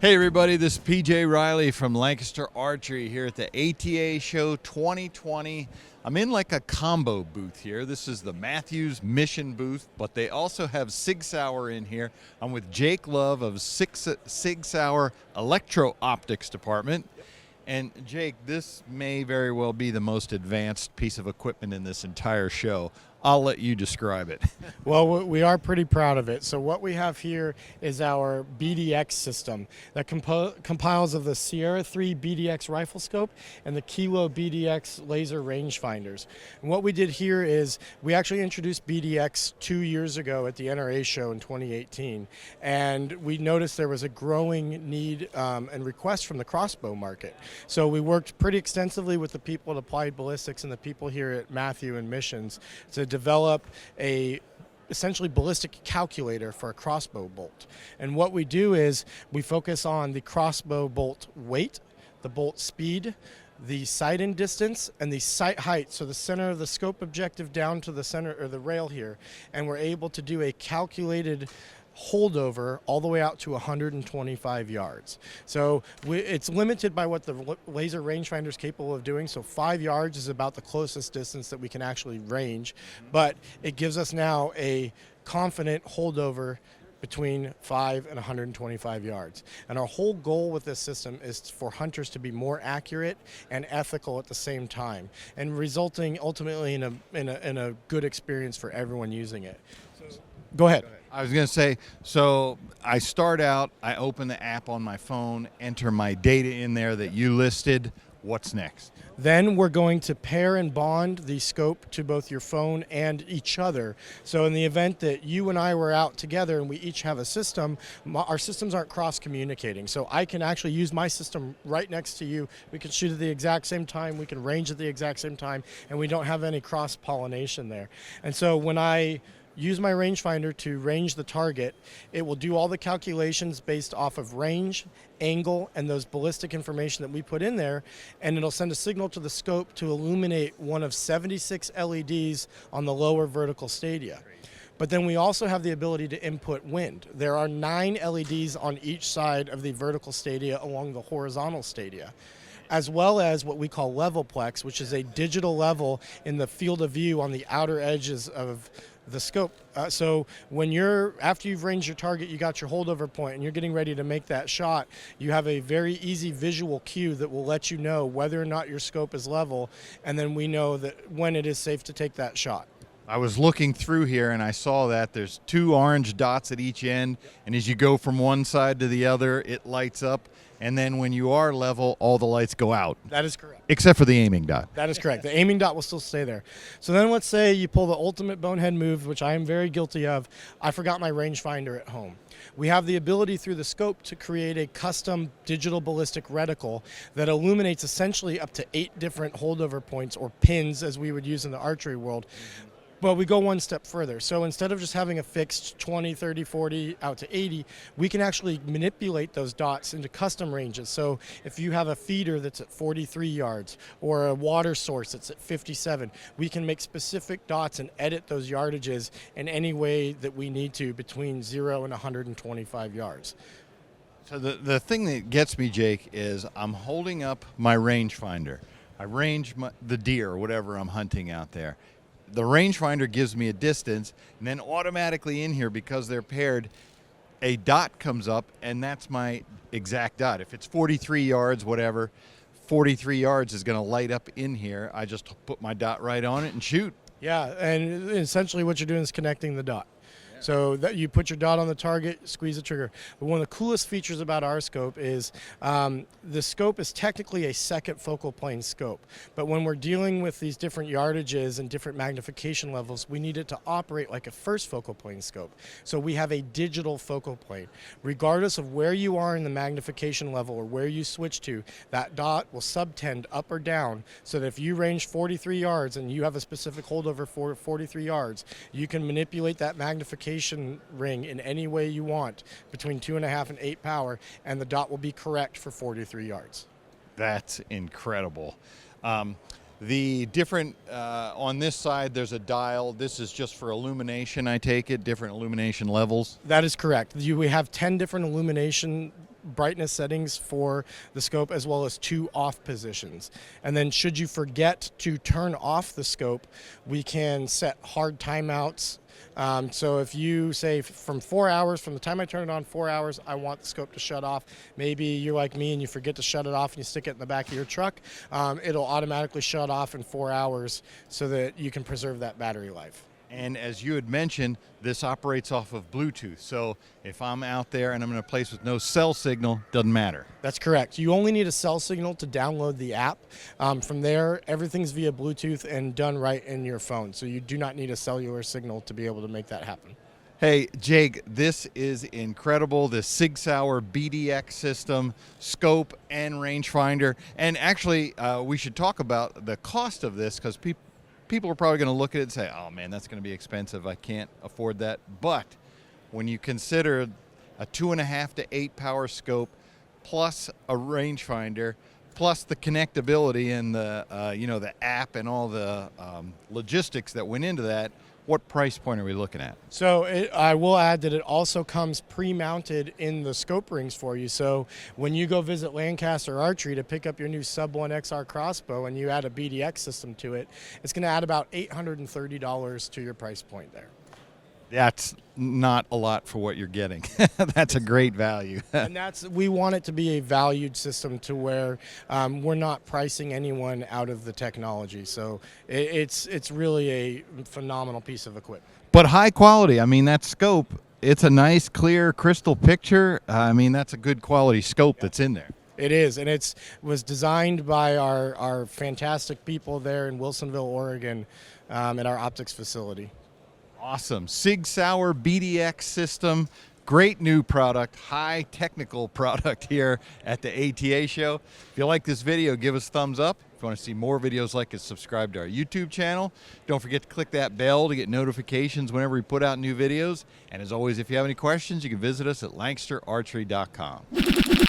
Hey everybody, this is PJ Riley from Lancaster Archery here at the ATA Show 2020. I'm in like a combo booth here. This is the Matthews Mission booth, but they also have Sig Sauer in here. I'm with Jake Love of Sig Sauer Electro Optics Department. And Jake, this may very well be the most advanced piece of equipment in this entire show. I'll let you describe it. Well, we are pretty proud of it. So what we have here is our BDX system that compiles of the Sierra 3 Bdx Rifle Scope and the Kilo BDX laser rangefinders. And what we did here is we actually introduced BDX 2 years ago at the NRA show in 2018. And we noticed there was a growing need and request from the crossbow market. So we worked pretty extensively with the people at Applied Ballistics and the people here at Matthew and Missions to develop a essentially ballistic calculator for a crossbow bolt. And what we do is we focus on the crossbow bolt weight, the bolt speed, the sight-in distance, and the sight height, so the center of the scope objective down to the center or the rail here, and we're able to do a calculated holdover all the way out to 125 yards. So it's limited by what the laser rangefinder is capable of doing. So 5 yards is about the closest distance that we can actually range, but it gives us now a confident holdover between 5 and 125 yards. And our whole goal with this system is for hunters to be more accurate and ethical at the same time, and resulting ultimately in a good experience for everyone using it. So, go ahead. I was going to say, so I start out, I open the app on my phone, enter my data in there that you listed. What's next? Then we're going to pair and bond the scope to both your phone and each other. So in the event that you and I were out together and we each have a system, our systems aren't cross-communicating. So I can actually use my system right next to you. We can shoot at the exact same time, we can range at the exact same time, and we don't have any cross-pollination there. And so when I use my rangefinder to range the target, it will do all the calculations based off of range, angle, and those ballistic information that we put in there, and it'll send a signal to the scope to illuminate one of 76 LEDs on the lower vertical stadia. But then we also have the ability to input wind. There are 9 LEDs on each side of the vertical stadia along the horizontal stadia, as well as what we call levelplex, which is a digital level in the field of view on the outer edges of the scope. So when after you've ranged your target, you got your holdover point and you're getting ready to make that shot, you have a very easy visual cue that will let you know whether or not your scope is level, and then we know that when it is safe to take that shot. I was looking through here and I saw that there's 2 orange dots at each end, and as you go from one side to the other, it lights up, and then when you are level, all the lights go out. That is correct. Except for the aiming dot. That is correct. The aiming dot will still stay there. So then let's say you pull the ultimate bonehead move, which I am very guilty of. I forgot my rangefinder at home. We have the ability through the scope to create a custom digital ballistic reticle that illuminates essentially up to 8 different holdover points, or pins as we would use in the archery world. But we go one step further. So instead of just having a fixed 20, 30, 40 out to 80, we can actually manipulate those dots into custom ranges. So if you have a feeder that's at 43 yards or a water source that's at 57, we can make specific dots and edit those yardages in any way that we need to between 0 and 125 yards. So the thing that gets me, Jake, is I'm holding up my rangefinder. I range the deer or whatever I'm hunting out there. The rangefinder gives me a distance, and then automatically in here, because they're paired, a dot comes up, and that's my exact dot. If it's 43 yards, whatever, 43 yards is going to light up in here. I just put my dot right on it and shoot. Yeah, and essentially what you're doing is connecting the dot. So that you put your dot on the target, squeeze the trigger. But one of the coolest features about our scope is the scope is technically a second focal plane scope. But when we're dealing with these different yardages and different magnification levels, we need it to operate like a first focal plane scope. So we have a digital focal plane. Regardless of where you are in the magnification level or where you switch to, that dot will subtend up or down, so that if you range 43 yards and you have a specific holdover for 43 yards, you can manipulate that magnification ring in any way you want between 2.5 and 8 power, and the dot will be correct for 43 yards. That's incredible. The different, on this side, there's a dial. This is just for illumination, I take it, different illumination levels? That is correct. We have 10 different illumination brightness settings for the scope as well as 2 off positions. And then should you forget to turn off the scope, we can set hard timeouts. So if you say from 4 hours, from the time I turn it on, 4 hours, I want the scope to shut off. Maybe you're like me and you forget to shut it off and you stick it in the back of your truck. It'll automatically shut off in 4 hours so that you can preserve that battery life. And as you had mentioned, this operates off of Bluetooth. So if I'm out there and I'm in a place with no cell signal, doesn't matter. That's correct. You only need a cell signal to download the app. From there, everything's via Bluetooth and done right in your phone. So you do not need a cellular signal to be able to make that happen. Hey, Jake, this is incredible. The Sig Sauer BDX system, scope, and rangefinder. And actually, we should talk about the cost of this because people are probably going to look at it and say, oh man, that's going to be expensive. I can't afford that. But when you consider a 2.5 to 8 power scope plus a rangefinder, plus the connectability and the the app and all the logistics that went into that, what price point are we looking at? So I will add that it also comes pre-mounted in the scope rings for you. So when you go visit Lancaster Archery to pick up your new Sub 1 XR crossbow and you add a BDX system to it, it's going to add about $830 to your price point there. That's not a lot for what you're getting. That's a great value. And we want it to be a valued system to where we're not pricing anyone out of the technology. So it's really a phenomenal piece of equipment. But high quality. I mean, that scope, it's a nice, clear, crystal picture. I mean, that's a good quality scope that's in there. It is, and it was designed by our fantastic people there in Wilsonville, Oregon, at our optics facility. Awesome. Sig Sauer BDX system. Great new product, high technical product here at the ATA show. If you like this video, give us a thumbs up. If you want to see more videos like it, subscribe to our YouTube channel. Don't forget to click that bell to get notifications whenever we put out new videos. And as always, if you have any questions, you can visit us at LancasterArchery.com.